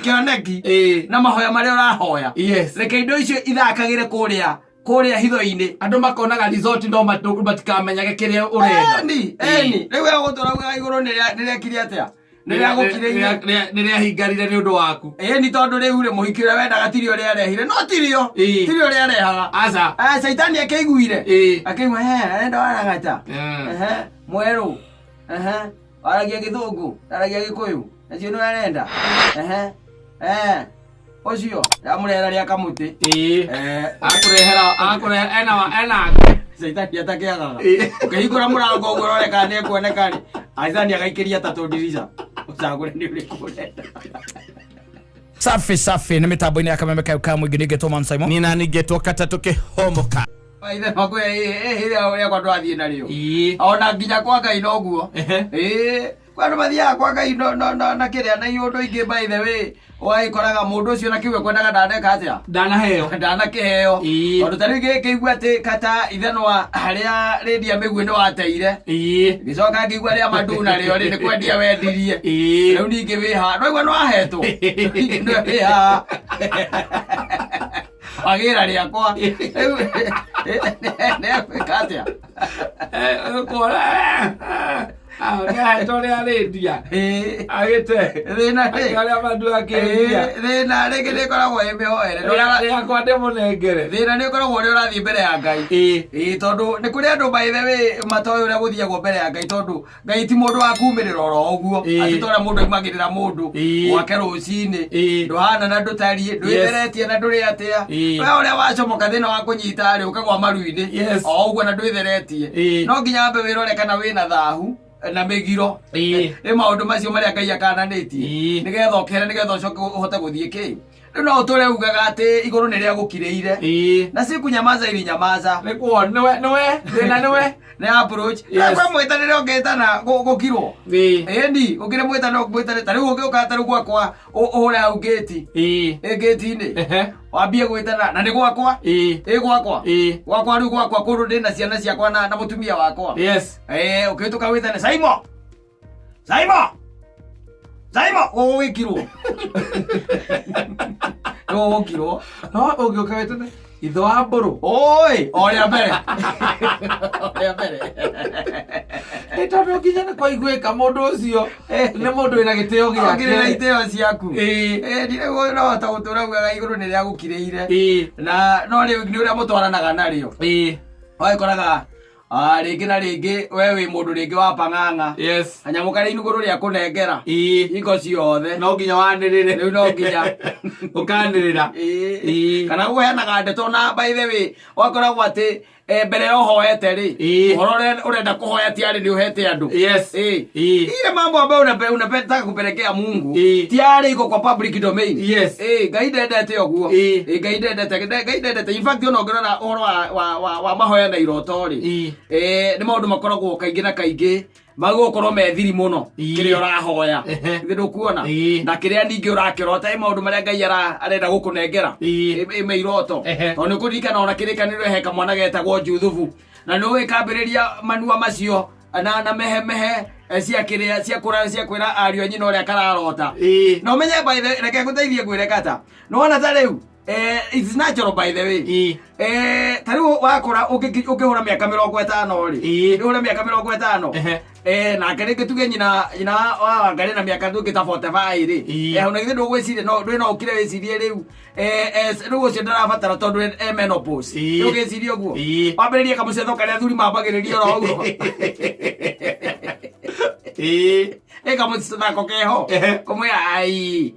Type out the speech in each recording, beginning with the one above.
kioneki na mahoya maria urahoya reke indo icio ithakagire kuria hitho-ini andu makonaga resort ndo matikamenyage kiria urenda eni riu agutura iguru niria kiria atia niria hingarire ni undu waku ni tondu riu ri muhiki uria wendaga tirio ria rehire no tirio ria rehaga aca Saitani akiguire akigwa enda waragata mweru waragia githungu waragia gikuyu nacio ni arenda ocio amurehera ria kamuti akurehera ena Saitani atakiagaga ukihingura murango uguo uroreka ni kuoneka ri Saitani agaikiria tatu dirisha ucagure ni uriku urenda safi ni mitambo-ini ya Kameme ka mwingi ningetwo Man Simon ni na ningetwo Katatu Kihomoka ithe makwe uria kwa ndwathie nario ona nginya kwa Ngai noguo kwa ndo mathia kwa Ngai na kiria na iundu ingi by the way waikoraga mundu ucio na kiugo kwendaga ndaneka atia ndanakiheo tondu tari ngikigua ati kata ithenwa haria redia migwi ni wateire gicoka ngigua ria maduna rio ni kwendia wendirie riu ningi wiha no igwa no ahetwo no wiha agira riakwa ne katia Anga toria redia agite thina aria mandu akiria thina rege ni koragwo emehoere ya kwa demo negere thina ni koragwo ni urathi mbere ya Ngai tondu ni kuri andu by the way matoyo uria guthiagwo mbere ya Ngai tondu Ngai ti mundu wa kumirira oro uguo ati tora mundu imagirira mundu wake rucini nduhana na ndutarie ndwitheretie na nduri atia we uria wacomoka thina wa kunyita ri ukagwa maru-ini o uguo na ndwitheretie no nginya ambe wirore kana wina thahu na migiro maundu macio maria Ngai akananitie nigetha ukere nigetha ucoke uhote guthie ki riu no utore ugaga ati iguru ni ria gukiriire na si kunyamaza ili nyamaza ni kuo niwe thina niwe ni approach kwa mwitanire ungetana gukirwo ni ukire mwitana mwitane tari ugiuka tari gwakwa ure au gate gate-ini wambie gwitana na ni gwakwa gwakwa riu gwakwa kundu ndina ciana ciakwa na mutumia wakwa ukituka witane Simon wikirwo wikirwo no ugiuka witane itho wa mburu oi oria mbere tondu nginya ni kwaiguika mundu ucio ni mundu wina gitio giake ngirira iteo ciaku ndire no ta gutura ugaga iguru ni ria gukiriire na no riu ni uria mutwaranaga nario waikoraga ringi na ringi we wi mundu ringi wa pang'ang'a kanyamu kari iguru ria kunengera iko ciothe no nginya wanirire riu no nginya ukanirira kana guheanaga ndeto na by the way wakoragwo ati mbere yo hoete ri uhoro urenda kuhoya tiari ni uhete andu ile mambo ambayo unapenda kupelekea Mungu tiari iko kwa public domain Ngai ndendete oguo Ngai ndendete in fact ono ngirora uhoro wa mahoya na iroto ri ni maundu makoragwo kaingi na kaingi magukorwo methiri muno kiria urahoya ndu kuona na kiria ningi urakirota maundu maria Ngai arenda gukunengera iroto tondu kurikana ona kirikaniro heka mwana getagwo Juthufu na no wikambiriria manua macio na mehe cia kiria cia kwira ario nyina uria kararota no menye by the reke guteithie gwireka no ona ta riu it's natural by the way tariu wakora ukihura miaka 50 ri uhura miaka 50 na kereke tuge nyina wa ngari na miaka tuge ta 45 ri una githe ndugwicirie no ukire wicirie riu riu ucio ndarabatara tondu menopause ugicirie guo wambiririe kamucetho karia thuri mambagiririe ro uguo kamucethako keho kumwira ai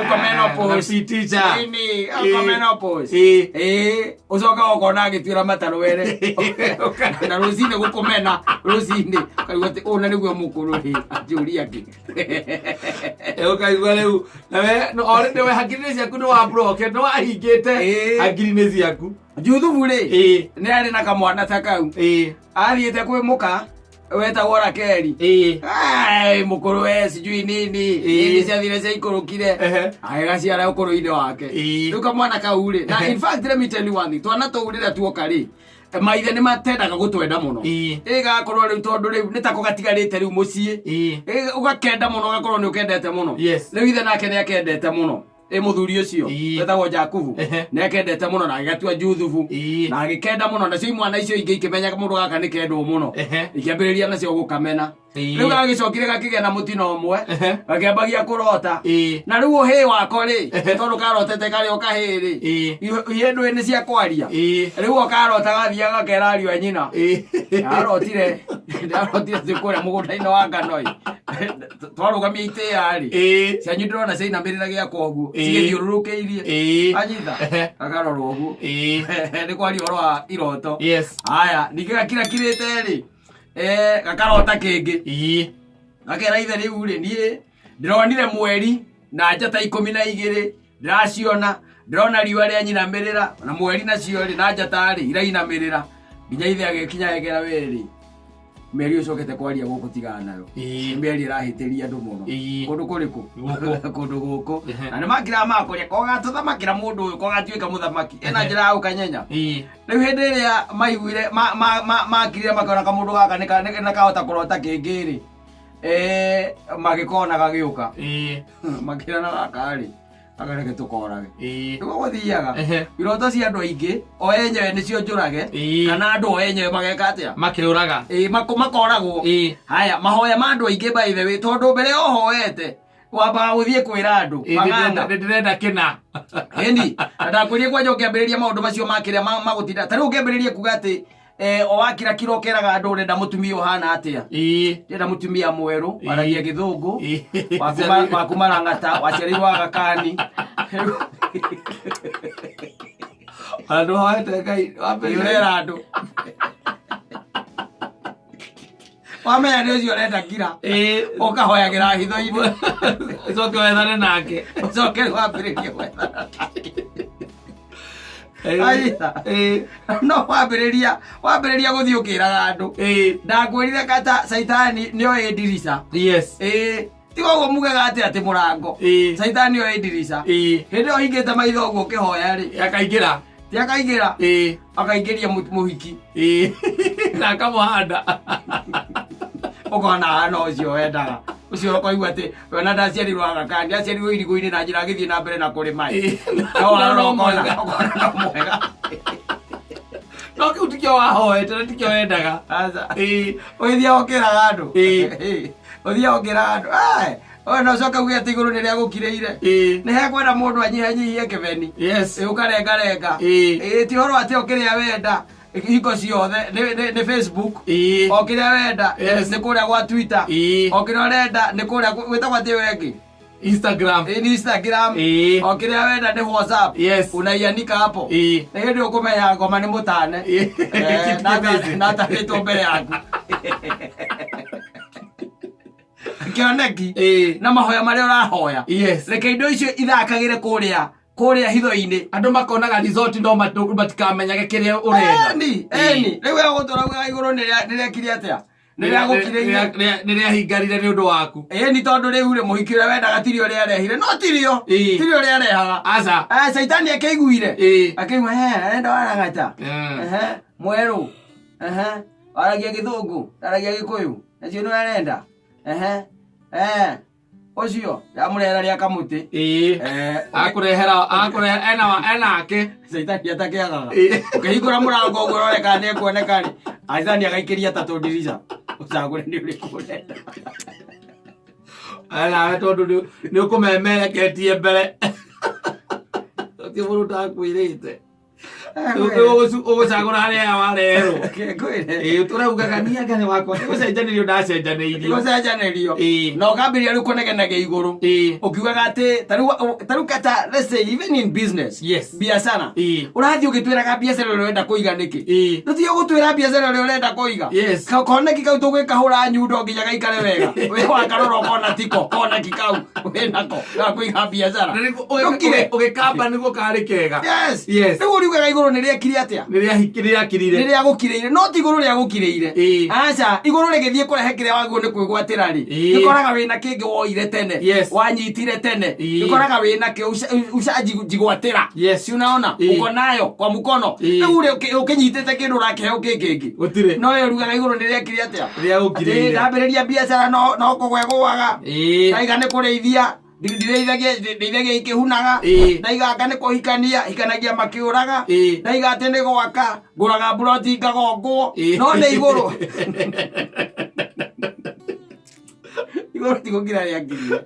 ukomenopause teacher ini ukomenopause ucoka ukona agitwira mataro were na ruzine gukomena ruzine kaigwate ona niguo mukuru ri ajuri aki ukaigwa riu nawe no already we hakiri ciaku no wa block no ahingite hakiri ciaku Juthufu ri ni ari na kamwana ta kau athiete kwimuka weta wora keri ai mukuru we sijui nini cia thire cia ikurukire gaciara ukuru inde wake riu kamwana kaure na in fact let me tell you one thing twana tuurira tuoka ri maithe nĩ matendaga gũtwenda mũno ĩgakorwo rĩu tondũ rĩu nĩ tako gatigarĩte rĩu mũciĩ ũgakenda mũno ũgakorwo nĩ ũkendete mũno rĩu ithe nake nĩ akendete mũno mũthuri ũcio wetagwo Jakubu nĩ akendete mũno na agĩgatua Juthubu na agĩkenda mũno nacio imwana icio ingĩ ikĩmenyaga mũndũ gaka nĩ kendwo mũno ikĩambĩrĩria nacio gũkamena rĩu gagĩcokire gakĩgĩa na mũtino ũmwe gakĩambagia kũrota na rĩu ũhĩ wako rĩ tondũ karotete karĩ o kahĩ rĩ ihĩĩ ndũĩ nĩ cia kwaria rĩu o karota gathiaga gakera ariũ a nyina ndarotire kũrĩa mũgũnda-inĩ wa ngano twarũgamia itĩa rĩ cianyu ndĩrona ciainamĩrĩra gĩakwa ũguo cigĩthiũrũrũkĩirie anyitha gakarorwo ũguo nĩ kwaria ũhoro wa iroto haya ningĩ gakirakirĩte rĩ gakarota kĩngĩ gakera ithe rĩu rĩ niĩ ndĩronire mweri na njata 12 ndĩraciona ndĩrona riũa rĩanyinamĩrĩra na mweri nacio rĩ na njata rĩ irainamĩrĩra nginya ithe agĩkinya egera werĩ meri ũcokete kwaria gũkũ tigana nayo meri ĩrahĩtĩria andũ mũno kũndũ kũrĩkũ kũndũ gũkũ na nĩ makĩra makũria koga tũthamakĩra mũndũ ũyũ koga tuĩka mũthamaki ena njĩra ya gũkanyenya rĩu hĩndĩ ĩrĩa maiguire makirire makona kamũndũ gaka nĩ kahota kũrota kĩngĩ rĩ magĩkona gagĩũka makĩrana gaka rĩ agareke tũkorage nĩguo gũthiaga iroto cia andũ aingĩ o enyewe nĩcio njũrage kana andũ o enyewe mageka atĩa makĩũraga makoragwo haya mahoya ma andũ aingĩ by the way tondũ mbere ũhoete wambaga gũthiĩ kwĩra andũ ndĩrenda kĩna ĩni ndakwĩrie kwanja ũkĩambĩrĩria maũndũ macio makĩrĩa magũtinda ta rĩu ũkĩambĩrĩrie kuga atĩ o wakira kira ũkeraga andũ ũrenda mũtumia ũhana atĩa ndĩrenda mũtumia mwerũ waragia gĩthũngũ wakumarang'ata waciarĩirwo Agakani andũ hoete Ngai wambĩrĩra andũ wamenya nĩ ũcio ũrenda kira ũkahoyagĩra hitho-inĩ ũcoke wethane nake ũcoke wambĩrĩrie gwethana nake no wambĩrĩria gũthiĩ ũkĩraga andũ ndakwĩrire kata Saitani nĩoĩ ndirica tiga ũguo mugaga atĩ mũrango Saitani nĩoĩ ndirica hĩndĩ ĩyo hingĩte maitho ũguo ũkĩhoya rĩ akaingĩra ti akaingĩra akaingĩria mũhiki na akamũhanda ũkona hana ũcio wendaga ucio ũkoigua atĩ wena ndaciarirwo Agakani ndaciarirwo irigũ-inĩ na njĩra gĩthiĩ na mbere na kũrĩma no mwega no kĩu tikĩo wahoete na tikĩo wendaga ũgĩthiaga ũkĩraga andũ ũthiaga ũkĩraga andũ no coka uge atĩ igũrũ nĩrĩa gũkirĩire nĩ hekwenda mũndũ anyihanyihie kĩbeni ũkarengarenga ti ũhoro atĩ ũkĩrĩa wenda hingo ciothe nĩ Facebook o kĩrĩa wenda nĩ kũrĩa gwa Twitter o kĩrĩa ũrenda nĩ kũrĩa gwĩtagwo atĩ wengĩ Instagram o kĩrĩa wenda nĩ WhatsApp unaianika hapo nĩ hĩndĩ ũkũmenya ngoma nĩ mũtane natarĩtwo mbere yaku kĩoneki na mahoya marĩa ũrahoya reke indo icio ithakagĩre kũrĩa hitho-inĩ andũ makonaga resort no matikamenyage kĩrĩa ũrenda rĩu gũtũrauga igũrũ nĩrĩekire atĩa nĩrĩahingarire nĩ ũndũ waku ni tondũ rĩu rĩ mũhiki ũrĩa wendaga tiri ũrĩa arehire no tirio ũrĩa arehaga Saitani akĩiguire akĩigua arenda warang'ata mwerũ waragia gĩthũngũ waragia gĩkũyũ nacio nĩ arenda ũcio ndamũrehera rĩa kamũtĩ akũrehera enake Saitani atakĩagaga ũkĩhingũra mũrango ũguo ũroreka nĩ ekuoneka rĩ Saitani agaikĩria tatũ ndirica ũcagũre nĩ ũrĩkũ ũrenda nawe tondũ nĩ ũkũmemereketie mbere ti mũndũ ndakwĩrĩte ũgũcagũra harĩa wareherwo tũraugaga niangane wakwa nĩgũcenjanĩrio ndacenjanĩirio na ũkambĩrĩria rĩu kũnegenagia igũrũ ũkiugaga atĩ tarĩu kata let's say even in business biacara ũrathiĩ ũgĩtwĩraga biacara ũrĩa ũrenda kũiga nĩkĩ tũthiĩ ũgũtwĩra biacara ũrĩa ũrenda kũiga koneki kau tũgĩkahũra nyundo nginya gaikare wega wĩ wakarora ũkona tiko koneki kau wĩnako ga kũiga biacara ũgĩkamba nĩguo karĩ kega rĩu ũriugaga iguru ni riekire atia riakirire ni riagukirire no ti iguru riagukirire acha iguru rigithie kurehe kiria waguo ni kwigwatira ri gikoraga wina kingi woire tene wanyitire tene gikoraga wina ki ucaji jigwatira si unaona uko nayo kwa mkono ule ukinyitete kindu rakeheo kingi utire no yo rugaga iguru ni riekire atia riagukirire ndambiriria biacara no kugweguaga naiga ni kureithia ndireithagia ikihunaga ndaiga aka ni kuhikania hikanagia makiuraga ndaiga ati ni gwaka nguraga buroti ngagongwo no ni iguru iguru tigugira riakirire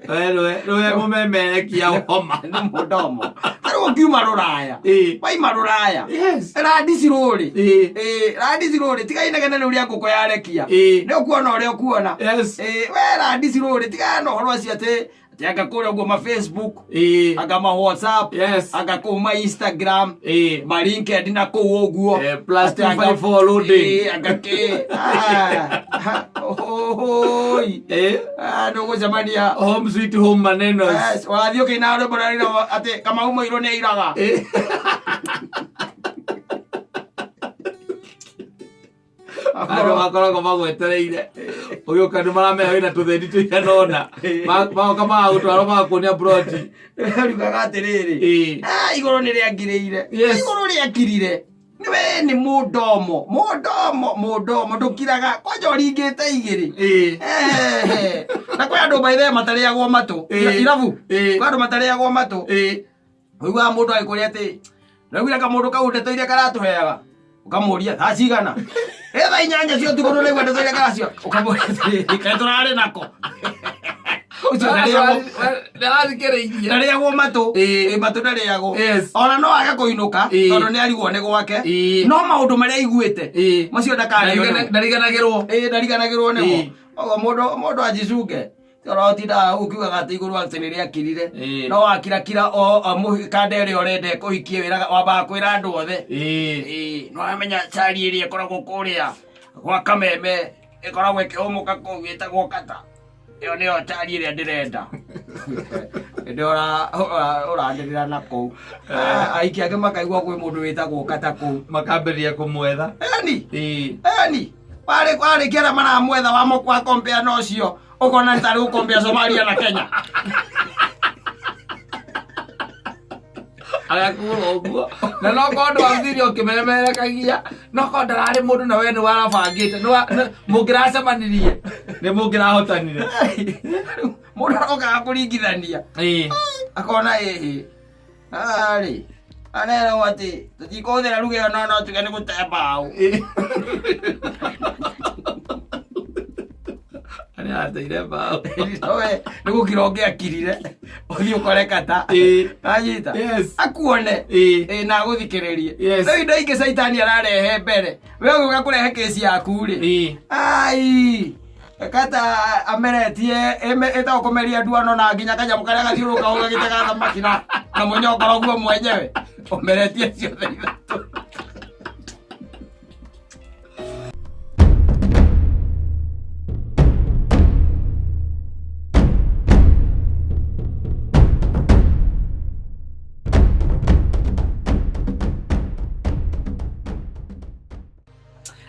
wewe mumemerekia homa ni mudomo ari ukiuma ruraya waima ruraya radiciruri radiciruri tigainagana ni uria nguko yarekia ni ukuona uria ukuona we radiciruri tigana horo acio ati anga kore ugo ma Facebook anga ma WhatsApp anga ko ma Instagram ma LinkedIn na ko uguo plus 254 loading anga ke oi ndogo jamani ya home sweet home maneno wathio kina ro bora ate kama umo iro ne iraga aro akora ko magwetereire uyo kandu marame wina tuthendi tuiganona ma kama utwaro makunia broti rugaga atiriri iguru ni riangiriire iguru riakirire niwe ni mudomo ndukiraga kwanja uringite igiri na kwa andu baithe matariagwo matu irabu kwa andu matariagwo matu uigwa mundu agikuria ati nawira ka mundu kau ndeto iria karatuheaga ukamuria thacigana etha inyanya cio tiguru legwa ndeto iria karacio ukamuria ikaturare nako ndariagwo matu matu ndariagwo ona no aga kuinuka tondu ni arigwo ni gwake no maundu maria iguite macio ndariganagirwo nimo ogo mundu ajicunge torotinda ukiugaga ati iguru ati ni riakirire no wakirakira kanda ĩrĩa ũrenda kũhikie wĩra wambaga kwĩra andũ othe no amenya cari ĩrĩa ĩkoragwo kũrĩa gwa Kameme ĩkoragwo ĩkĩhũmũka kũu ĩtagwo Kata ĩyo nĩyo cari ĩrĩa ndĩrenda ĩndĩ ũrandĩrĩra na kũu aikia angĩ makaigua kwĩ mũndũ wĩtagwo Kata kũu makambĩrĩria kũmwetha eni warĩkia arĩa maramwetha wa kompea na ũcio ukona ntari ukombea Somalia na Kenya agakuo oguo na no kondo wathiri ukimemerekagia no kondo rari mundu na we ni warabangite mungiracemanirie ni mungirahotanire mundu arokaga kuringithania akona ari anera wati tutikothera ruge no tuge ni gutembao ani ateire bao we nigu kironge akirire uthi ukore Kata anyita akuone na guthikiririe no indo ingi saitani ararehe mbere we uga kurehe kesi yaku ri ai Kata ameretie eta ukomeria nduano na nginya kanyamu karia gathiuruka ugagitega thamaki na munyongoro guo mwenyewe umeretie ciothe ithatu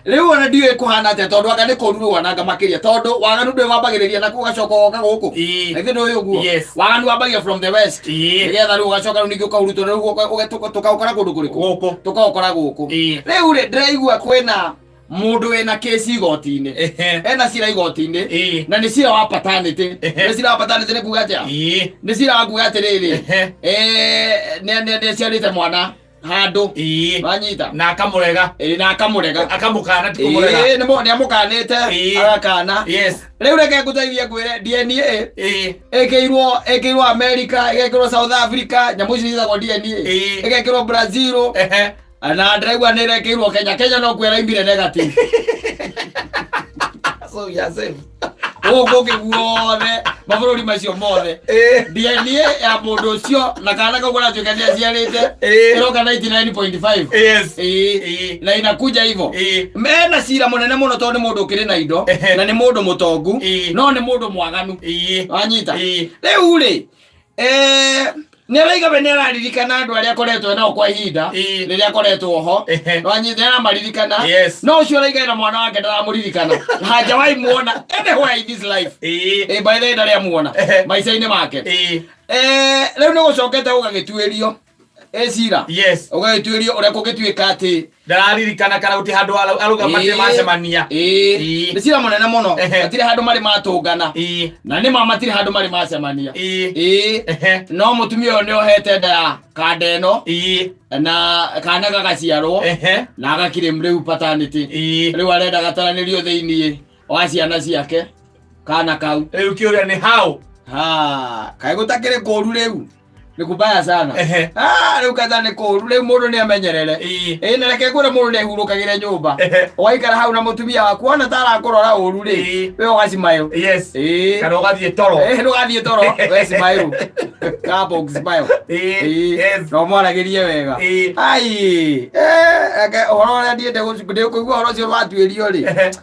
Leo wana ndiwe kuhana ate tondu anga ni kururu wananga makiria tondu waganu ndwe wambagiriria na kugacoka oka guku na thindo uyu guo waganu wambagia from the west nigetha riu ugacoka ningi ukahuruto riu tukaukora kundu kuriku guku tukaukora guku riu ri ndiraigua kwina mundu wena kesi igoti-ini ena cira igoti-ini na ni cira wa paternity ni cira wa paternity ni kuga atia ni cira wa kuga atiriri ne ciarite mwana handu wanyita na akamurega na akamurega akamukana tikumurega ni amukanite agakana riu reke nguteithie ngwire DNA ekirwo America ekirwo South Africa nyamu ici citagwo DNA ekirwo Brazil na ndiraigua ni rekirwo Kenya no kwera imbire negative so yasef ogo guothe mabũrũri macio mothe DNA ya mũndũ ũcio na kana kagũra tuĩka nĩ aciarĩte ĩroka 99.5 na inakuja hivyo mena cira mũnene mũno tondũ nĩ mũndũ ũkĩrĩ na indo na nĩ mũndũ mũtongu no nĩ mũndũ mwaganu wanyita rĩu rĩ Nĩraiga we nĩararirikana andũ arĩa akoretwo nao kwa ihinda rĩrĩa akoretwo ho no anyitana maririkana no ũcio araiga na mwana wake ndaramũririkana hajawahi muona anywhere in this life by the way ndaremuona maica-inĩ make rĩu nĩgũcokete gũgagĩtuĩrio cira ũgagĩtuĩrio ũrĩa kũngĩtuĩka atĩ ndararirikana kana gũtirĩ handũ arũgamĩte macemania nĩ cira mũnene mũno matirĩ handũ marĩ matũngana na nĩma matirĩ handũ marĩ macemania no mũtumia ũyũ nĩohete nda ya kanda ĩno na kana gagaciarwo na agakirĩmu rĩu paternity rĩu arenda gataranĩrio thĩinĩ wa ciana ciake kana kau rĩu kĩũria nĩ hau kaĩ gũtakĩrĩ kũũru rĩu nĩ kubaya sana rĩu katha nĩ kũũru rĩu mũndũ nĩamenyerere na reke ngwĩre mũndũ nĩahurũkagĩre nyũmba ũgaikara hau na mũtumia waku ona ta arakũrora ũũru rĩ we ũgacimayo kana ũgathiĩ toro ndũgathiĩ toro we cimayo kamba ũgicimayo no mwaragĩrie wega ũhoro ũrĩa ndĩkũigua ũhoro ũcio watuĩrio rĩ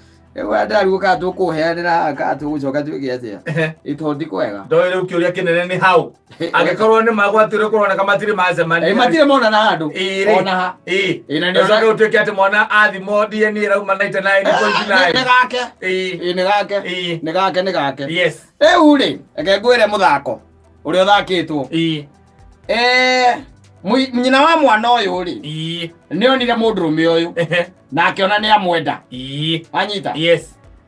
ndaruo ka tũkũheanĩra ka tũgũcoka twĩke atĩa itondi kwega ndoĩ rĩu kĩũria kĩnene nĩ hau angĩkorwo nĩ magwatĩrwo kũroneka matirĩ macemania matirĩ monana handũ ona ha na nĩ ũcoke ũtuĩke atĩ mwana athimwo DNA ĩrauma 99.9 nĩ gake rĩu rĩ reke ngwĩre mũthako ũrĩa ũthakĩtwo nyina wa mwana ũyũ rĩ nĩonire mũndũrũme ũyũ na akĩona nĩ amwenda anyita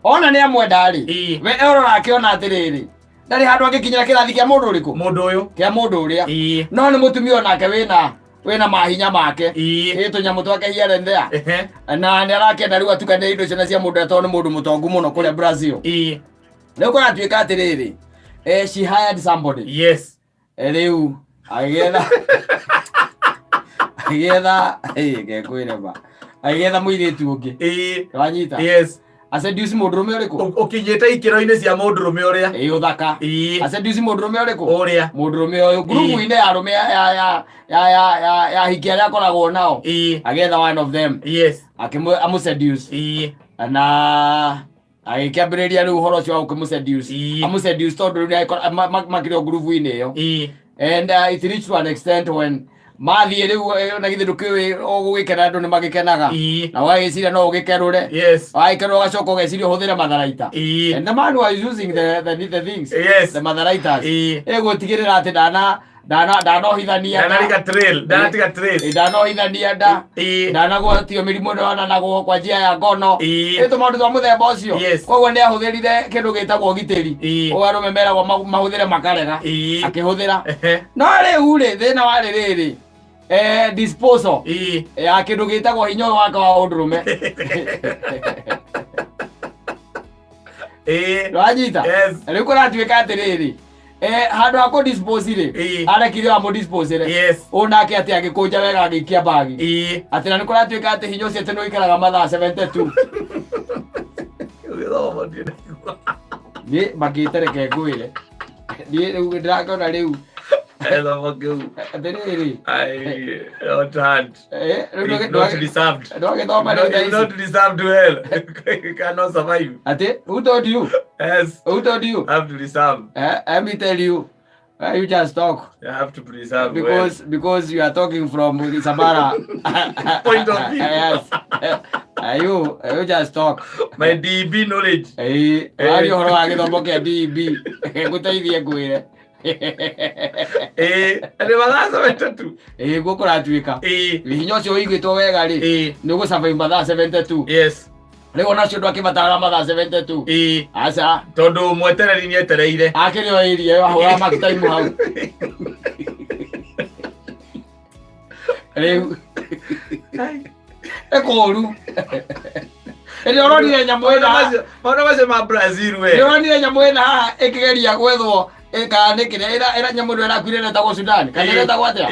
ona nĩ amwenda rĩ we erora akĩona atĩrĩrĩ ndarĩ handũ angĩkinyĩra kĩrathi kĩa mũndũ ũrĩkũ kĩa mũndũ ũrĩa no nĩ mũtumia onake wĩna mahinya make tũnyamũ twake here and there na nĩ arakenda rĩu atukania indo ciana cia mũndũ tondũ nĩ mũndũ mũtongu mũno kũrĩa Brazil rĩu kũratuĩka atĩrĩrĩ she hired somebody rĩu agĩetha agĩetha mũirĩtu ũngĩ wanyita aseduce mũndũrũme ũrĩkũ ũkinyĩte ikĩro-inĩ cia mũndũrũme ũrĩa ũthaka aseduce mũndũrũme ũrĩkũ ũrĩa mũndũrũme ũyũ ngurubu-inĩ ya arũme ya hiki arĩa akoragwo nao agĩetha one of them amũseduce na agĩkĩambĩrĩria rĩu ũhoro ũcio wa gũkĩmũseduce amũseduce tondũ rĩu makĩrĩ o ngurubu-inĩ ĩyo and it reached to an extent when mathiĩ rĩu na githĩ ndũkĩũĩ gũgĩkena andũ nĩmagĩkenaga na ũgagĩciria no ũgĩkerũre wagĩkerũra ũgacoka ũgeciria ũhũthĩre matharaita and the man was using the things the matharaitas gũtigĩrĩra atĩ ndanohithania ndanohithania nda ndanagwatio mĩrimũ nĩyonanagwo kwa njĩra ya ngono tũmaũndũ twa mũthemba ũcio koguo nĩahũthĩrire kĩndũ gĩtagwo ũgitĩri arũme meragwo mahũthĩre makarega akĩhũthĩra no rĩu rĩ thĩna warĩ rĩrĩ disposal ya kĩndũ gĩtagwo hinya ũyũ wake wa ũndũrũme wanyita rĩu kũratuĩka atĩrĩrĩ handũ ha kũdispose rĩ arekire wa mũdispose ũnake atĩ agĩkũnja wega agĩikia bagi atĩ na nĩ kũratuĩka atĩ hinya ũcio atĩ nĩũikaraga mathaa 72 niĩ makĩtereke ngwĩre niĩ rĩu ndĩrakĩona rĩu atĩrĩrĩ not deserved well. You cannot survive. Who told you? Yes. Who told you? Have to deserve. Let me tell you. You just talk. You have to preserve because you are talking from Samara point of view. Yes. You just talk. My DB knowledge. Wari horo wa githomo kia DB. Guteithie ngwire. Ande mathaa 72. Gũkũratuĩka. Hinya ũcio ũigĩtwo wega rĩ nĩ ũgũsurvive mathaa 72. Rĩu onacio ndũ akĩbatara mathaa 72. Aca tondũ mwetereri nĩetereire akĩrĩ o irie wahũra mark time hau rĩu ekũũru ũronire nyamũ ĩna maũndũ macio ma Brazil we ũronire nyamũ ĩna haha ĩkĩgeria gwethwo kana nĩkĩrĩa ĩra nyamũ ĩno ĩrakuire ĩretagwo Sudan kana ĩretagwo atĩa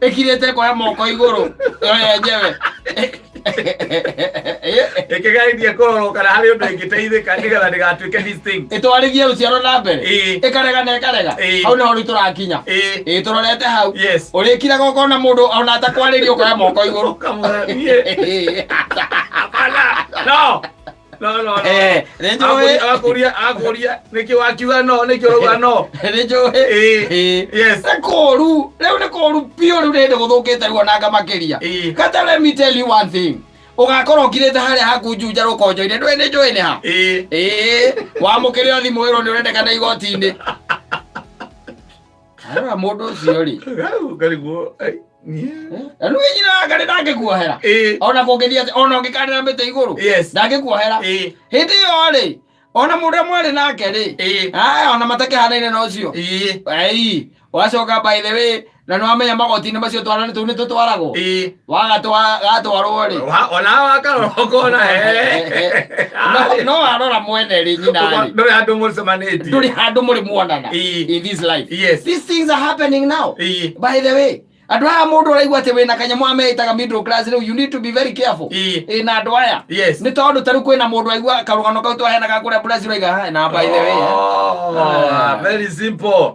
ĩkirĩte ĩkoya moko igũrũ yo yenyewe ĩkĩgeithia kũrorwo kana harĩ ũndũ ĩngĩteithĩka nĩgetha ndĩgatuĩke distinct ĩtwarithie rũciaro na mbere ĩkarega na ĩkarega hau nĩho rĩu tũrakinya tũrorete hau ũrĩkiraga ũkona mũndũ ona atakwarĩria ũkoya moko igũrũ no no akuria niki wakiuga no niki uruga no nijo yes koru leo ne koru pio leo ndende guthukite ruo nanga makiria kata let me tell you one thing ugakorwo ngirite haria hakunjunja rukonjo-ine ndwene njoene ha wamukire thimu wiro ni urendekana igoti-ini ara mundu ucio ri ngariguo anu nyina ngari ndangikuohera ona kungithia ona ungikanira mbite iguru ndangikuohera hindi yo ri ona mundu mweri nake ri ona matakihanaine na ucio wacoka by the way na no amenya magoti-ini macio twarane tu ni tutwaragwo wagatwarwo ri ona wakaroko na no arora mwene ri nyina ri nduri handu mucemanĩtie nduri handu muri muonana in this life. These things are happening now by the way. Andu aya mundu araigua ati wina kanyamu ameitaga middle class riu you need to be very careful na andu aya ni tondu taru kwina mundu aigua karugano kau twahenaga kuria Brazil oiga na by the way very simple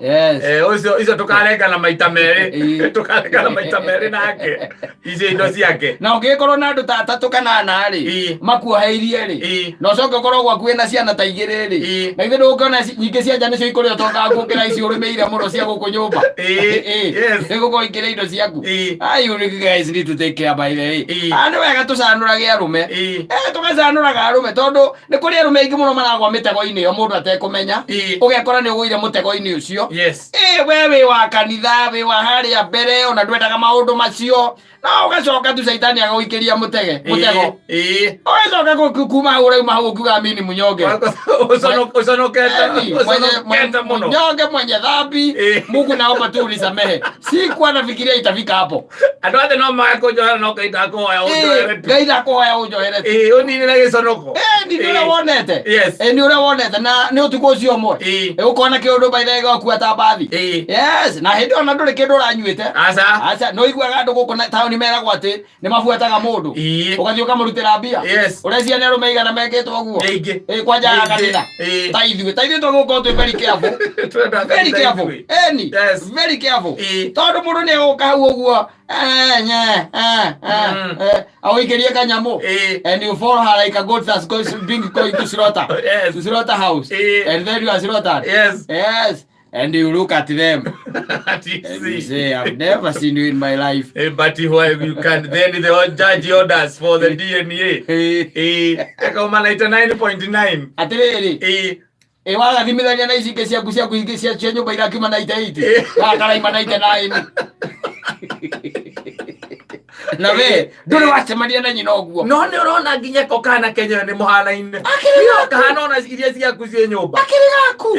ucio icio tukarenga na maita meri tukarenga na maita meri nake icio indo ciake na ungikorwo na andu ta atatu kana ana ri makuoheirie ri no coke korwo gwaku wina ciana ta igiri ri na ithe ndukona nyingi cia nja nicio ikuria tonga ngukira icio urumeire muno cia guku nyumba iguko ikire indo ciaku you guys need to take care by the way anu wega tucanurage arume tugacanuraga arume tondu ni kuri arume ingi muno maragwa mitego-ini yo mundu atekumenya ugekora ni uguire mutego-ini ucio wewe wa kanitha we wa haria mbere ona ndwendaga maundu macio na ugacoka tu Saitani agaguikiria mutego ugacoka kuma urauma hau ukiuga mini munyonge usonokete muno munyonge mwenye dhambi Mungu naomba tu unisamehe sikuwa nafikiria itafika hapo andu othe no makujohera no kaita kuhoya unjohere gaita kuhoya unjohere uninire giconoko ni ura wonete ni ura wonete na ni utuko ucio mwe ukona kiundu by the way kuata bathi na hindi ona nduri kindu uranyuite aca no iguaga andu guku town meragwo ati ni mabuataga mundu ugathii ukamurutira mbia urecia ni arume igana mekitwo guo kwanja ya kanitha ta ithuĩ tũgũkorwo twĩ very careful very careful tondu mundu ni aguka hau uguo awĩkĩrie kanyamu and you follow her like a goat that's going to slaughter house and then you are slaughtered and you look at them and you say, I've never seen you in my life. But why you can't? Then the judge orders for the DNA. Kama 99.9. Atiriri. Waga thimithania na ici ingĩ ciaku ingĩ cia nyũmba irakiuma 98. Karaima 99. Na we nduri wacemania na nyina oguo no ni urona nginya ko kana Kenya ni muhana-ine akiri kana ona iria ciaku cie nyumba akiri gaku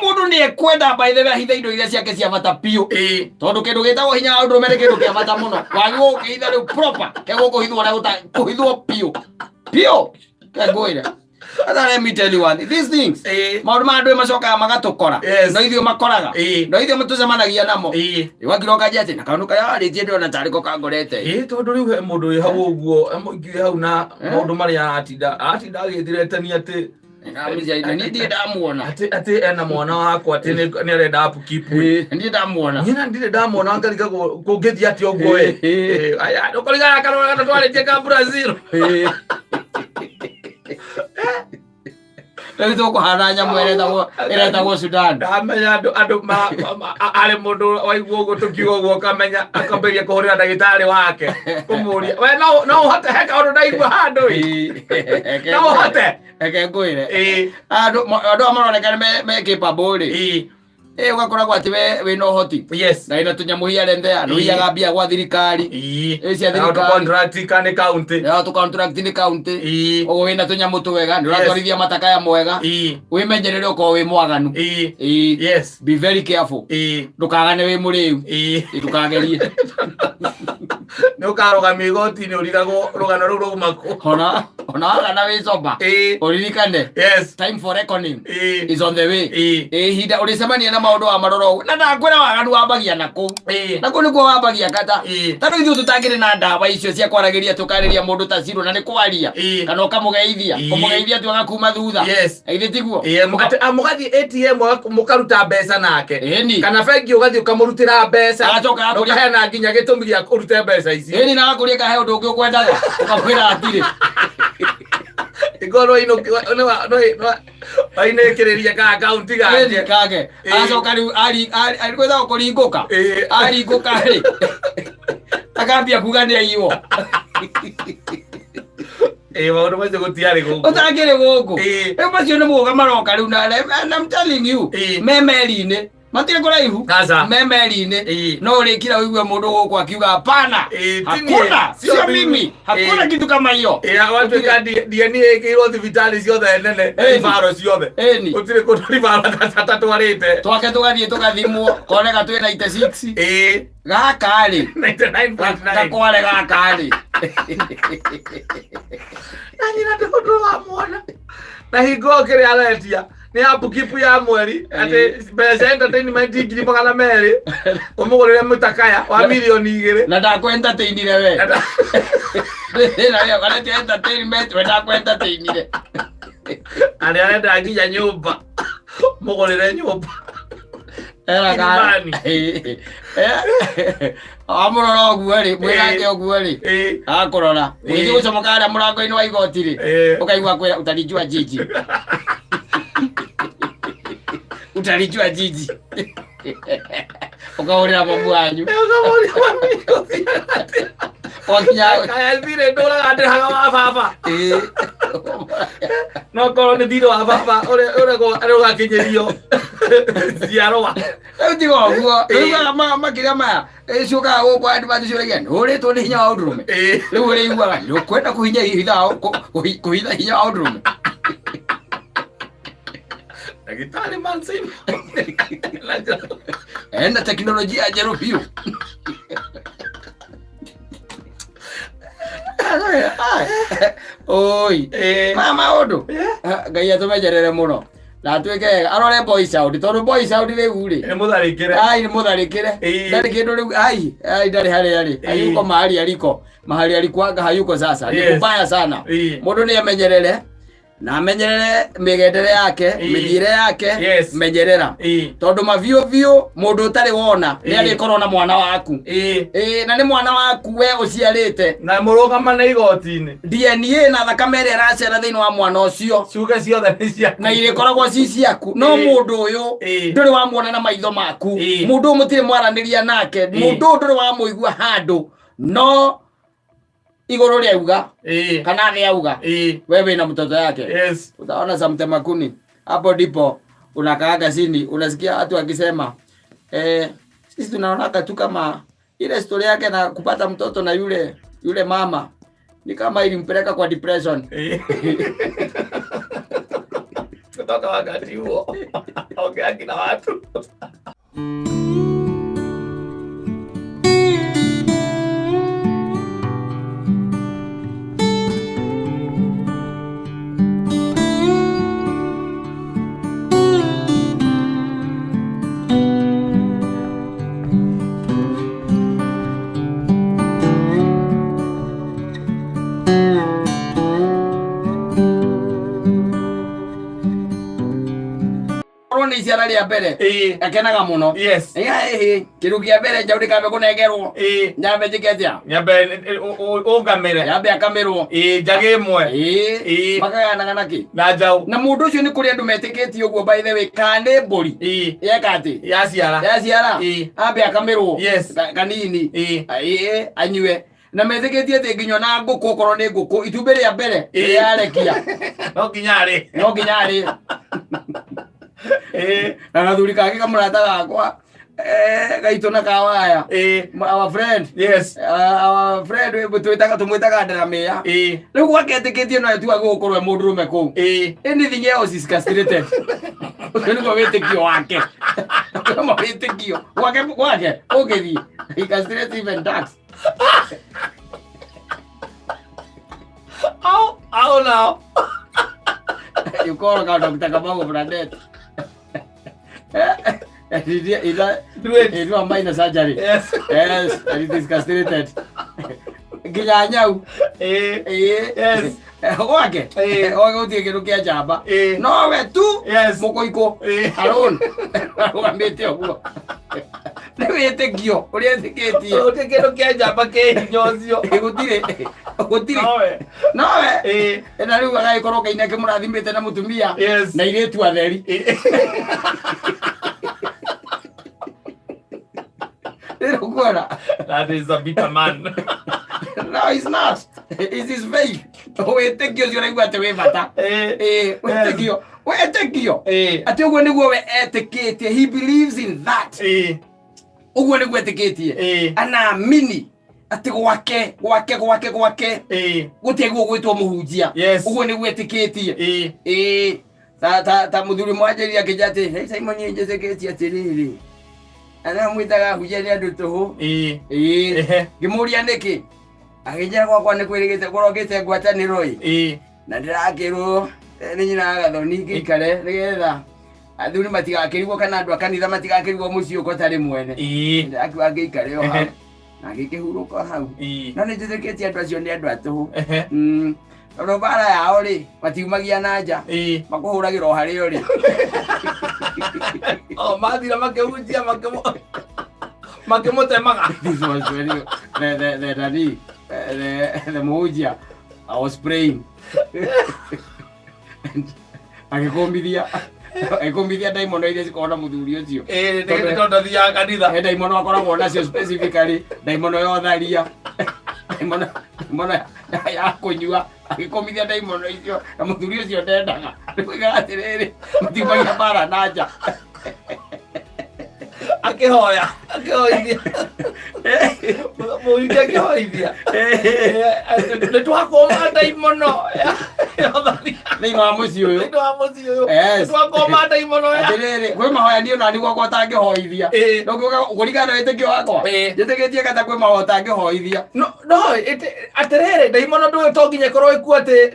mundu ni ekwenda by the way hitha indo iria ciake cia bata pio tondu kindu gitagwo hinya undu mere kindu kia bata muno wagwo ukihitha riu proper kego kuhithwo ria kuhithwo pio kagoira let me tell you one these things maundu ma andu macokaga magatukora no ithio makoraga no ithio mutucemanagia namo wakiroka jete na kaundu kaya aritie ndona tariko kangorete tondu riu he mundu wi hau uguo amwe hau na maundu maria atinda agithiretania ati ni ndie ndamuona ati ena mwana wakwa ati ni arenda upkeep ndie ndamuona nyina ndire ndamuona ngarika kungithia ati oguo aya ndukoriga akarora twaritie ka Brazil Leo tuko hana nyamu eretagwo Sudan. Amenya andu ari mundu waigua uguo tukiuga uguo kamenya akamberia kuhurira ndagitari wake kumuria we no hote heka undu ndaigua handu no hote eke ngwire andu amaroneka me capable ugakoragwo ati we no hoti na ina tunyamu hiare ndea no hiaga mbia gwa thirikari cia thirikari contract kane county tu contract ni county o wina tunyamu twega ni uratwarithia matakaya mwega wimenyerere uko wi mwaganu be very careful ndukagane wi muriu ndukagerie nukarogamia igoti-ini urigagwo rugano ruru rumako ona agana wi coba uririkane time for reckoning is on the way hinda uricemania na maundu wa maroro na ndakwira waganu wambagia naku naku nikuo wambagia kata tondu ithuĩ tutangĩrĩ na ndawa icio cia kwarageria tukariria mundu ta Zero na ni kwaria kana ukamugeithia kumugeithia tu agakuma thutha ithe tiguo mugathi ATM mukaruta mbeca nake kana bengi ugathi ukamurutira mbeca ukahena nginya gitumi gia urute mbeca ici na gakuria kahe undu ungi ukwendaga ukakwira atire Igoro ino aine kireria ka account gake kage asoka ali kwenda kulingoka alingoka ri akambia kugania hiyo maundu macio gutiari guku utangire guku macio ni muga maroka riu na I'm telling you memeri-ini matire kuraihu memeri-ini no urikira uigue mundu guku akiuga hapana hakuna sio mimi hakuna kitu kama hiyo watu kandi DNA ikirwo thibitari ciothe nene ibaro ciothe utire kundu ibaro tatwarite twake tugathie tugathimwo konega twi 96 gaka ri 99.9 gakware gaka ri nani na ndoto wa mwana na higo kire aletia ni hapo kipu ya mweri ate pesa entertainment ngiri magana meri umugurire mutakaya wa milioni 2 na ndakwenda teinire we na yo kana te entertainment we ndakwenda teinire ale arenda nginya nyumba mugurire nyumba era gani amurora ogueri mwirake ogueri akorora withi gucomoka ara murango-ini wa igoti-ri ukaigua kwira utarijua jiji utarijua jiji ukahurira mamu wanyu kaya thire ndura gandiraga wa baba no korwo ni thire wa baba ure gakinyirio ziarwa tigo guo riu makiria maya cokaga guku andi maciũragia nũrĩtwo nĩ hinya wa ũndũrũme rĩu ũrĩiguaga nĩũkwenda kũhinya kũhitha hinya wa ũndũrũme Daktari Mansim ena teknolojia njerũ biũ oi mama undu ngai atumenyerere muno na twike arore boys out tondu boys out riu ri ni mutharikire ni mutharikire ndari kindu riu ndari hari ayuko mahali alikwaga hayuko sasa ni kubaya sana mundu ni amenyerere na amenyerere migendere yake mithire yake menyerera tondu mavio mundu utari wona ni arikorwo na mwana waku na ni mwana waku we uciarite na murugama na igoti-ini DNA na thakame ĩrĩa ĩracera thĩinĩ wa mwana ũcio ciuge ciothe nĩ ciaku na irĩkoragwo ci ciaku no mũndũ ũyũ ndũrĩ wamuona na maitho maku mũndũ ũyũ mũtirĩ mwaranĩria nake mũndũ ũyũ ndũrĩ wamũigua handũ no igoro riauga kana riauga wewe na mtoto yake utaona Samte Makuni hapo ndipo unakaa chini unasikia watu wakisema sisi tunaona tu kama ile story yake na kupata mtoto na yule mama ni kama ilimpeleka kwa depression kutoka wakati huo ongea kina watu ciara ria mbere akenaga muno kiru kia mbere njauri kambe kunegerwo nyambe njiketia nyambe ungamire nyambe akamirwo njagi imwe makaganaga naki na njau na mundu ucio ni kuri andu metikitie uguo by the way kande mburi yeka ati yaciara ambe akamirwo kanini anyue na methegetie ati nginyo na nguku okorwo ni nguku itumbi ria mbere yarekia no nginyari na gathuri kake kamurata gakwa gaito na kawaya our friend our friend tumwitaga Nderamia riu gwaketikitie no atuga gukorwo mundurume kuu anything else is castrated niguo witikio wake kama witikio gwake ugethi he castrated even ducks au now you call ka Dr. Kabango Bradet it was minor surgery. Yes, it is castrated. Gilanyau. Yes. Wake. Oge utie kiru kia jamba. No we tu. Yes. Mukoiko. Alone. Wambete oguo. Wĩtĩkio ũrĩa ĩtĩkĩtie. Gũtirĩ kĩndũ kĩa njamba kĩhinya ũcio. Gũtirĩ. Nowe. Na rĩu agagĩkorwo Ngai nĩakĩmũrathimĩte na mũtumia na airĩtu atheri. That is a bitter man. No, he's not. It's his faith. Wĩtĩkio ũcio ũraigua atĩ wĩ bata. Wĩtĩkio. Atĩ ũguo nĩguo we etĩkĩtie. He believes in that. Ũguo nĩguo etĩkĩtie. Anaamini atĩ gwake gũtirĩ gwĩtwo mũhunjia. Ũguo nĩguo etĩkĩtie. Ta mũthuri mwanjĩrĩria akĩnja atĩ hei Simon njĩtĩkĩtie atĩrĩrĩ. Ana mwitaga hujia nĩ andũ tũhũ. Ngĩmũria nĩkĩ? Agĩnjĩra gwakwa nĩ kwĩrĩgĩte kũrogĩte ngwatanĩro. Na ndĩrakĩrwo nĩ nyina wa Gathoni ngĩikare nĩgetha athuri matigakĩrigwo kana andũ a kanitha matigakĩrigwo mũciĩ ũko tarĩ mwene. Ndakiuga ngĩikare o hau na ngĩkĩhurũka hau. No nĩ njĩtĩkĩtie andũ acio nĩ andũ a tũhũ. Tondũ mbara yao rĩ matiumagia na nja makũhũragĩra o harĩa ũrĩ. Mathira makĩhunjia makĩmũtemaga. This was very the mũhunjia I was praying. Agĩkũmbithia ndaimono iria cikoragwo na mũthuri ũcio. Nĩ tondũ thiaga kanitha. Ndaimono akoragwo nacio specifically, ndaimono ya ũtharia, ndaimono ya kũnyua. Agĩkũmbithia ndaimono icio na mũthuri ũcio ndendaga. Nĩkũigaga atĩrĩrĩ matiumagia mbara na nja. Akĩhoya mũhunjia akĩhoithia nĩtwakoma ndaimono thĩinĩ wa mũciĩ ũyũ. Nĩtwakoma ndaimono atĩrĩrĩ kwĩ mahoya niĩ ona nĩguo ũtangĩhoithia. Kũringana na wĩtĩkio wakwa njĩtĩkĩtie kata kwĩ mahoya ũtangĩhoithia. No atĩrĩrĩ ndaimono ndũĩ to nginya ĩkorwo ĩkuo atĩ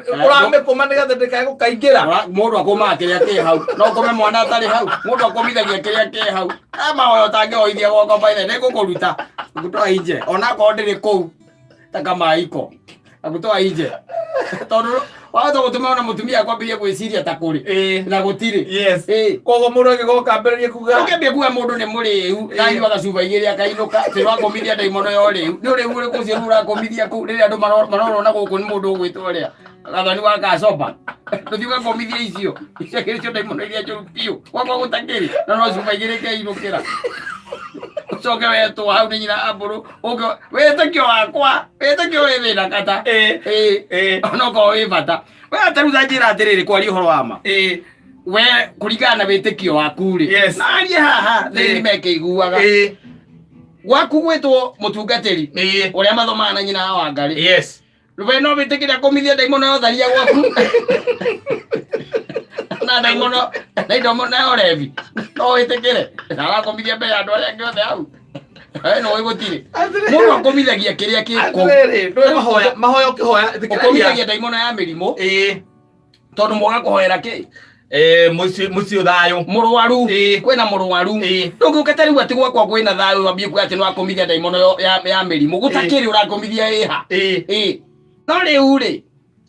ũramĩkũma nĩgetha ndĩkagũkaingĩra. Mũndũ akũmaga kĩrĩa kĩ hau. No ũkome mwana atarĩ hau. Mũndũ akomithagia kĩrĩa kĩ hau. Mahoya ũtangĩhoithia gwakwa baitha nĩngũkũruta ngũtwara inje onakorwo ndĩrĩ kũu ta kamaiko ngũtwara inje. Tondũ wahota gũtũma ona mũtumia akwambĩrĩrie gwĩciria ta kũrĩ na gũtirĩ. Koguo mũndũ angĩkorwo akambĩrĩria kuga ũkĩambia kuga mũndũ nĩ mũrĩu na anyuaga cuba igĩrĩ akainũka tĩri wakomithia ndaimono ya ũrĩu. Nĩ ũrĩu ũrĩkũ ũcio ũrakomithia kũu rĩrĩa andũ marorwo na gũkũ nĩ mũndũ ũgwĩtwo ũrĩa Gathoni wa Gacoba. Ndũthiĩ ũgakomithia icio ciakĩrĩcio ndaimono iria njũru biũ gwakwa gũtakĩrĩ na no cuba igĩrĩ kĩinũkĩra. Ucoke wetwo hau nĩ nyina Ambũrũ wĩtĩkio wakwa wĩtĩkio wĩ thĩna kata onokorwo wĩ bata. We atarutha njĩra atĩrĩrĩ kwaria ũhoro wa ma. We kũringana na wĩtĩkio waku rĩ narie haha thĩinĩ mekĩiguaga gwaku gwĩtwo mũtungatĩri ũrĩa mathomaga na nyina wa Wangarĩ. We no wĩtĩkĩre akomithia ndaimono ya ũtharia gwaku na ndaimono na ũrevi no wĩtĩkĩre na arakomithia mbere ya andũ arĩa angĩ othe hau. No gũtirĩ mũndũ akomithagia kĩrĩa kĩ kũu. Mahoya ũkĩhoya ũkomithagia ndaimono ya mĩrimũ tondũ mwaga kũhoera kĩ mũciĩ thayũ mũrwaru kwĩna mũrwaru. Ndũngĩũka ta rĩu atĩ gwakwa kwĩna thayũ wambie kuga atĩ nĩwakomithia ndaimono ya mĩrimũ gũtakĩrĩ ũrakomithia ĩha. No rĩu rĩ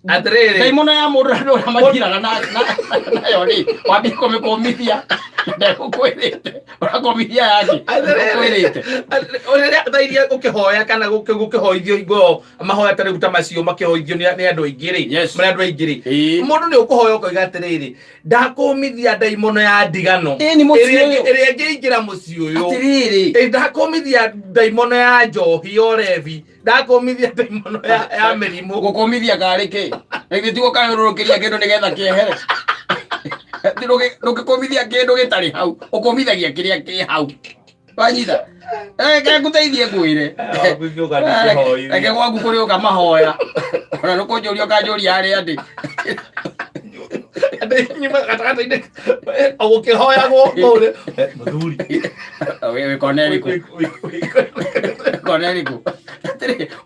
atĩrĩrĩ ndaimono ya mũndũ ũrĩa mathiraga nayo rĩ wambie kũmĩkomithia ndegũkwĩrĩte ũrakomithia yake ũkwĩrĩte. Rĩrĩa thaa iria ũkĩhoya kana gũkĩhoithio hingo mahoya ta rĩu ta macio makĩhoithio nĩ andũ aingĩ rĩ marĩ andũ aingĩ rĩ mũndũ nĩ ũkũhoya ũkoiga atĩrĩrĩ ndakomithia ndaimono ya ndigano ĩrĩa ĩngĩingĩra mũciĩ ũyũ. Atĩrĩrĩ ndakomithia ndaimono ya njohi orevi ndakomithia ndaimono ya mĩrimũ. Gũkomithia karĩ kĩ gĩtigo kayũrũrũkĩria kĩndũ nĩgetha kĩehere. Ndũngĩkomithia kĩndũ gĩtarĩ hau ũkomithagia kĩrĩa kĩ hau. Wanyita ngũteithie ngwĩre reke gwaku kũrĩ ũka mahoya ona nĩkũnjũria ũkanjũria harĩa ndĩ. Gatagatĩ-inĩ ũgũkĩhoyagwo mũthuri wĩkona ĩrĩkũ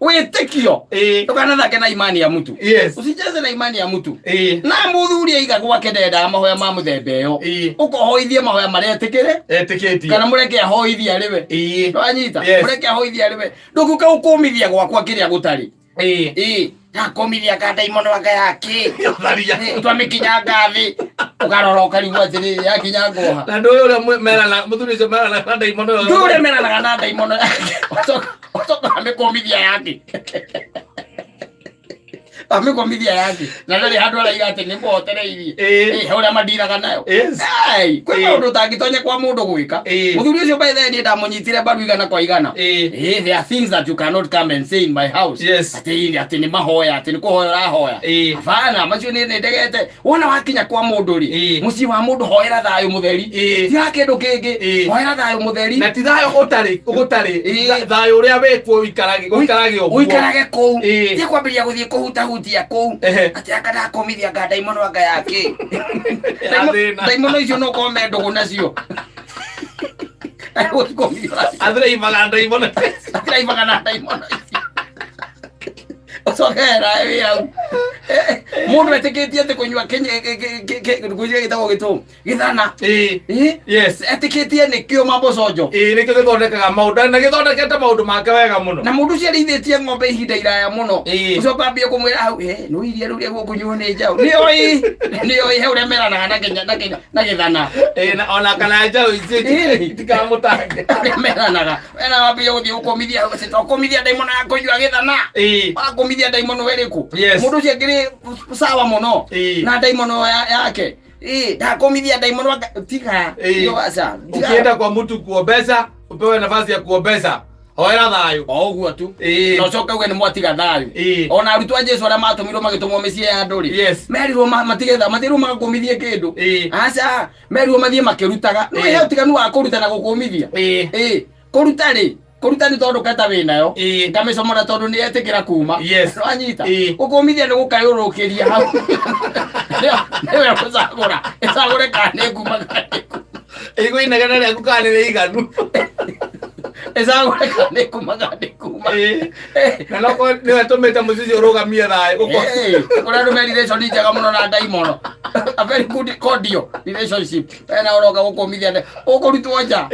wĩtĩkio ndũkanathake na imani ya mtu. Usicheze na imani ya mtu. Na mũthuri aiga gwake ndendaga mahoya ma mũthemba ĩyo ũkohoithie mahoya marĩa etĩkĩtie kana mũreke ahoithie arĩ we. Wanyita mũreke ahoithie arĩ we ndũngĩũka ũkũmithia gwakwa kĩrĩa gũtarĩ. Akomithia ka daimono wake yake twamikinya ngathi ukarora ukarigwo atiri yakinya ngoha na ndu uria mera na muthuri ucio mera na daimono ndu uria mera na daimono osoka amekomithia yake amekomithia yake na ndari handu araiga ati ni mbotereirie uria madiraga nayo kwi maundu tangitonya kwa mundu gwika muthuri ucio by the way ndamunyitire baru igana kwa igana there are things that you cannot come and say in my house ati ni mahoya ati ni kuhoya rahoya afana macio ni ndegete wona wakinya kwa mundu ri muci wa mundu hoera thayo mutheri ti yake ndu kingi hoera thayo mutheri na ti thayo gutari thayo uria wekwo uikarage kou ti kwambiria guthie kuhuta hutia kou ati akada komithia ga daimono wanga yake daimono icio no kome ndugu nacio ayo komithia adrei maganda daimono osogera yau mundu etikitie ati kunywa kunywa gitago gitu githana yes etikitie ni kio mambo sojo ni kio githondekaga maundu na githondekete maundu make wega muno na mundu cia rithitie ng'ombe ihinda iraya muno ucio kwambia kumwira hau no iria riu riu kunywa ni njau ni oi he uria meranaga na githana na ona kana njau ici tikamutange meranaga ena wambia guthie ukomithia ukomithia daimono ya kunywa githana akomithia daimono weriku mundu cia ngiri sawa muno na daimono yake ndakomithia daimono tiga yo asa ukienda kwa mtu kuombeza upewe nafasi ya kuombeza hoera thayo oguo tu no coka uge ni mwatiga thayo ona arutwa Jesu ara matumirwo magitumwo micii ya nduri merirwo matigetha matirwo magakomithie kindu aca merirwo mathie makirutaga no he utiganu wa kuruta na gukomithia kuruta ri kuruta ni tondu kata winayo ngamicomora tondu ni etikira kuma anyita gukomithia ni gukayurukiria hau niwe kusagura kane kuma ego inagana ria kukane iganu ezagura kane kuma na loko niwe tometa muzizi urugamia thayo kuna ndo relation njega muno na daimono a very good cordial relationship ena uroga gukomithia ukurutwo nja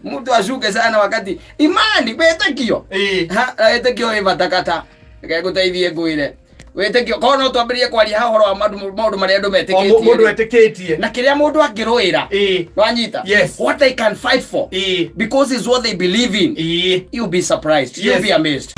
mtu ashuke sana wakati imani betekio etekio ivatakata geguteithie ngwire wetekio kono twambirie kwaria hahoro wa maundu maria andu metikitie mundu etikitie na kiria mundu angirwira wanyita what they can fight for because is what they believe in you'll be surprised you'll be amazed.